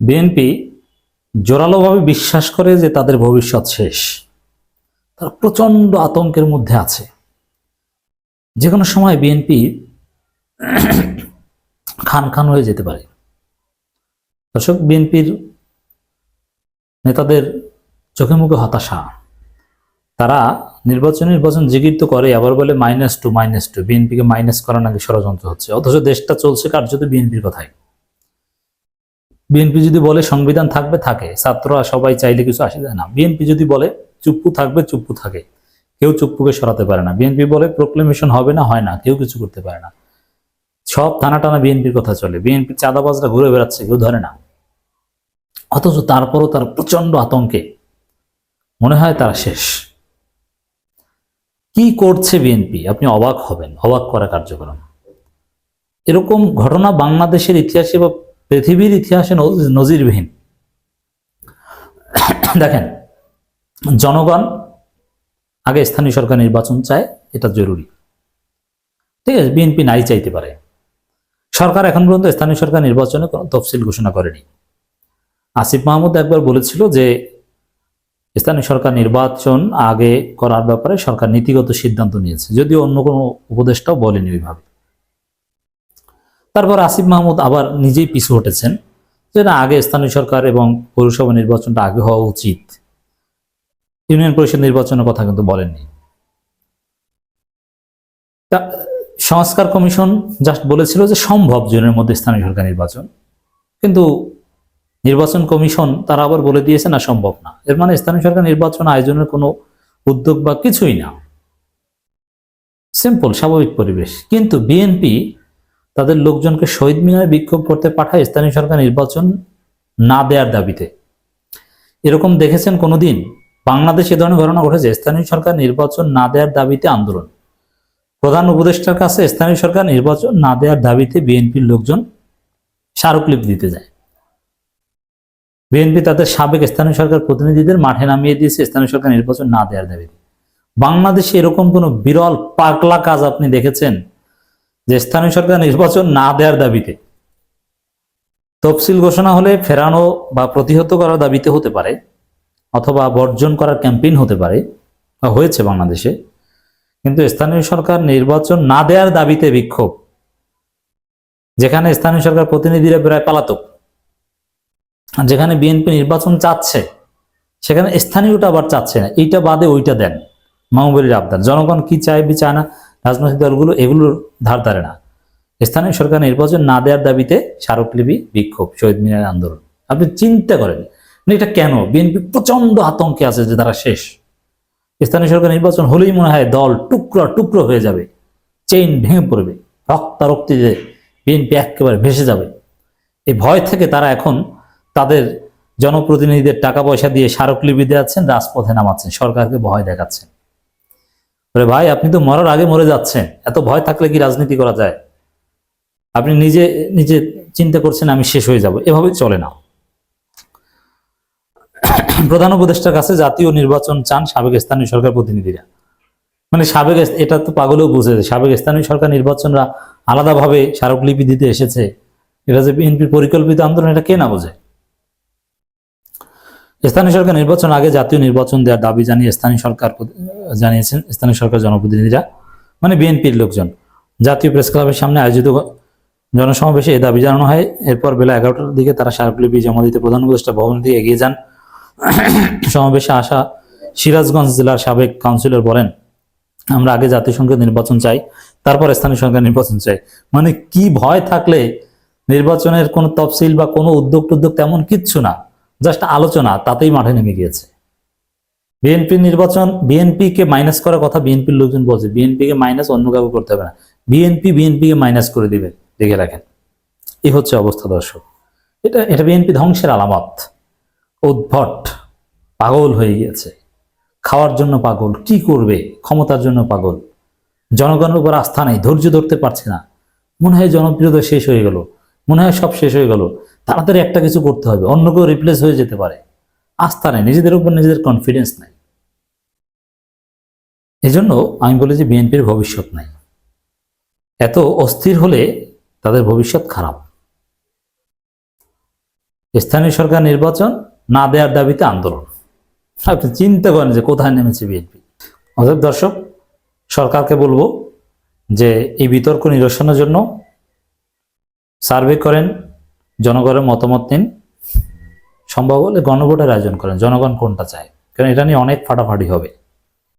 BNP জোরালোভাবে বিশ্বাস করে যে তাদের ভবিষ্যৎ শেষ। তারা প্রচন্ড আতঙ্কের মধ্যে আছে। যে কোনো সময় বিএনপি খান খান হয়ে যেতে পারে। দর্শক, বিএনপির নেতাদের চোখে মুখে হতাশা। তারা নির্বাচন জিগির তো করে, আবার বলে -2 বিএনপিকে মাইনাস করা নাকি ষড়যন্ত্র হচ্ছে। অথচ দেশটা চলছে কার্যত বিএনপির কথায়। বিএনপি যদি বলে সংবিধান থাকবে, থাকে। ছাত্ররা সবাই চাইলে কিছু আসে যায় না। বিএনপি যদি বলে চুপ্পু থাকবে, চুপ্পু থাকে। কেউ চুপ্পুকে সরাতে পারে না। বিএনপি বলে প্রোক্লেমেশন হবে না, হয় না। কেউ কিছু করতে পারে না। সব টানা টানা বিএনপির কথা চলে। বিএনপির চাঁদাবাজরা ঘুরে বেড়াচ্ছে, কেউ ধরে না। অথচ তারপরও তার প্রচন্ড আতঙ্কে, মনে হয় তারা শেষ। কি করছে বিএনপি, আপনি অবাক হবেন। অবাক করা কার্যক্রম। এরকম ঘটনা বাংলাদেশের ইতিহাসে বা পৃথিবীর ইতিহাসে নজিরবিহীন। দেখেন, জনগণ আগে স্থানীয় সরকার নির্বাচন চায়, এটা জরুরি। ঠিক আছে, বিএনপি নাই চাইতে পারে। সরকার এখন পর্যন্ত স্থানীয় সরকার নির্বাচনে কোনো তফসিল ঘোষণা করেনি। আসিফ মাহমুদ একবার বলেছিল যে স্থানীয় সরকার নির্বাচন আগে করার ব্যাপারে সরকার নীতিগত সিদ্ধান্ত নিয়েছে, যদিও অন্য কোনো উপদেষ্টাও বলেনি ওইভাবে। তারপর আসিফ মাহমুদ আবার নিজেই পিছু হটেছেন যে না, আগে স্থানীয় সরকার এবং পৌরসভা নির্বাচনটা আগে হওয়া উচিত। ইউনিয়ন পরিষদ নির্বাচনের কথা কিন্তু বলেননি। সংস্কার কমিশন জাস্ট বলেছিল যে সম্ভব জুনের মধ্যে স্থানীয় সরকার নির্বাচন, কিন্তু নির্বাচন কমিশন তারা আবার বলে দিয়েছে না, সম্ভব না। এর মানে স্থানীয় সরকার নির্বাচন আয়োজনের কোনো উদ্যোগ বা কিছুই না। সিম্পল, স্বাভাবিক পরিবেশ। কিন্তু বিএনপি তাদের লোকজনকে শহীদ মিনারে বিক্ষোভ করতে পাঠায় স্থানীয় সরকার নির্বাচন না দেওয়ার দাবিতে। এরকম দেখেছেন কোনোদিন? বাংলাদেশ এ ধরনের ঘটনা ঘটেছে? স্থানীয় সরকার নির্বাচন না দেওয়ার দাবিতে আন্দোলন, প্রধান উপদেষ্টার কাছে স্থানীয় সরকার নির্বাচন না দেওয়ার দাবিতে বিএনপির লোকজন স্মারকলিপি দিতে যায়। বিএনপি তাদের সাবেক স্থানীয় সরকার প্রতিনিধিদের মাঠে নামিয়ে দিয়েছে স্থানীয় সরকার নির্বাচন না দেওয়ার দাবিতে। বাংলাদেশে এরকম কোন বিরল পাগলা কাজ আপনি দেখেছেন যে স্থানীয় সরকার নির্বাচন না দেওয়ার দাবিতে? তফসিল ঘোষণা হলে ফেরানো বা প্রতিহত করার দাবিতে হতে পারে, অথবা বর্জন করার ক্যাম্পেইন হতে পারে, বা হয়েছে বাংলাদেশে। কিন্তু স্থানীয় সরকার নির্বাচন না দেওয়ার দাবিতে বিক্ষোভ, যেখানে স্থানীয় সরকার প্রতিনিধিরা প্রায় পলাতক, যেখানে বিএনপি নির্বাচন চাচ্ছে, সেখানে স্থানীয়টা আবার চাচ্ছে না। এইটা বাদে ওইটা দেন, মাহবুবের আবদার। জনগণ কি চায় বি চায় না, রাজনৈতিক দলগুলো এগুলোর ধার ধারে না। স্থানীয় সরকার নির্বাচন না দেওয়ার দাবিতে স্মারকলিপি, বিক্ষোভ, শহীদ মিনার আন্দোলন। আপনি চিন্তা করেন এটা কেন? বিএনপি প্রচন্ড আতঙ্কে আছে যে তারা শেষ। স্থানীয় সরকার নির্বাচন হলেই মনে হয় দল টুকরো টুকরো হয়ে যাবে, চেইন ভেঙে পড়বে, রক্তারক্তিতে বিএনপি একেবারে ভেসে যাবে। এই ভয় থেকে তারা এখন তাদের জনপ্রতিনিধিদের টাকা পয়সা দিয়ে স্মারকলিপি দেওয়াচ্ছেন, রাজপথে নামাচ্ছেন, সরকারকে ভয় দেখাচ্ছেন। বলে ভাই, আপনি তো মরার আগে মরে যাচ্ছেন, এত ভয় থাকলে কি রাজনীতি করা যায়? আপনি নিজে নিজে চিন্তা করছেন আমি শেষ হয়ে যাব, এভাবে চলে না। প্রধান উপদেষ্টার কাছে জাতীয় নির্বাচন চান সাবেক স্থানীয় সরকার প্রতিনিধিরা। মানে সাবেক, এটা তো পাগলেও বুঝে, সাবেক স্থানীয় সরকার নির্বাচনরা আলাদাভাবে স্মারকলিপি দিতে এসেছে, এটা যে বিএনপির পরিকল্পিত আন্দোলন, এটা কে না বোঝে? স্থানীয় সরকার নির্বাচন আগে জাতীয় নির্বাচন দেওয়ার দাবি জানিয়ে জানিয়েছেন স্থানীয় সরকার জনপ্রতিনিধিরা, মানে বিএনপির লোকজন। জাতীয় প্রেস ক্লাবের সামনে আয়োজিত জনসমাবেশে এ দাবি জানানো হয়। এরপর বেলা 11টার দিকে তারা স্মারকলিপি জমা দিতে প্রধান উপদেষ্টা ভবনের দিকে এগিয়ে যান। সমাবেশে আসা সিরাজগঞ্জ জেলার সাবেক কাউন্সিলর বলেন, আমরা আগে জাতীয় সংসদ নির্বাচন চাই, তারপর স্থানীয় সরকার নির্বাচন চাই। মানে কি ভয় থাকলে? নির্বাচনের কোনো তফসিল বা কোনো উদ্যোগ টুদ্যোগ তেমন কিচ্ছু না, জাস্ট আলোচনা, তাতেই মাঠে নেমে গিয়েছে। বিএনপির নির্বাচন, বিএনপিকে মাইনাস করার কথা বিএনপির লোকজন বলছে। বিএনপিকে মাইনাস অন্য কাউকে করতে হবে না, বিএনপিকে মাইনাস করে দিবে, দেখে রাখেন। এই হচ্ছে অবস্থা দর্শক। এটা বিএনপি ধ্বংসের আলামত। উদ্ভট, পাগল হয়ে গিয়েছে, খাওয়ার জন্য পাগল, কি করবে, ক্ষমতার জন্য পাগল, জনগণের উপর আস্থা নেই, ধৈর্য ধরতে পারছে না। মনে হয় জনপ্রিয়তা শেষ হয়ে গেল, মনে হয় সব শেষ হয়ে গেল, তাড়াতাড়ি একটা কিছু করতে হবে, অন্য কেউ রিপ্লেস হয়ে যেতে পারে। আস্থা নেই, নিজেদের উপর নিজেদের কনফিডেন্স নাই। এজন্য আমি বলি যে বিএনপির ভবিষ্যৎ নাই। এত অস্থির হলে তাদের ভবিষ্যৎ খারাপ। স্থানীয় সরকার নির্বাচন না দেওয়ার দাবিতে আন্দোলন। আপনি চিন্তা করেন যে কোথায় নেমেছে বিএনপি। অতএব দর্শক, সরকারকে বলবো যে এই বিতর্ক নিরসনের জন্য সার্ভে করেন, জনগণের মতামত নিন, সম্ভব হলে গণভোটের আয়োজন করেন, জনগণ কোনটা চায়, কারণ এটা নিয়ে অনেক ফাটাফাটি হবে।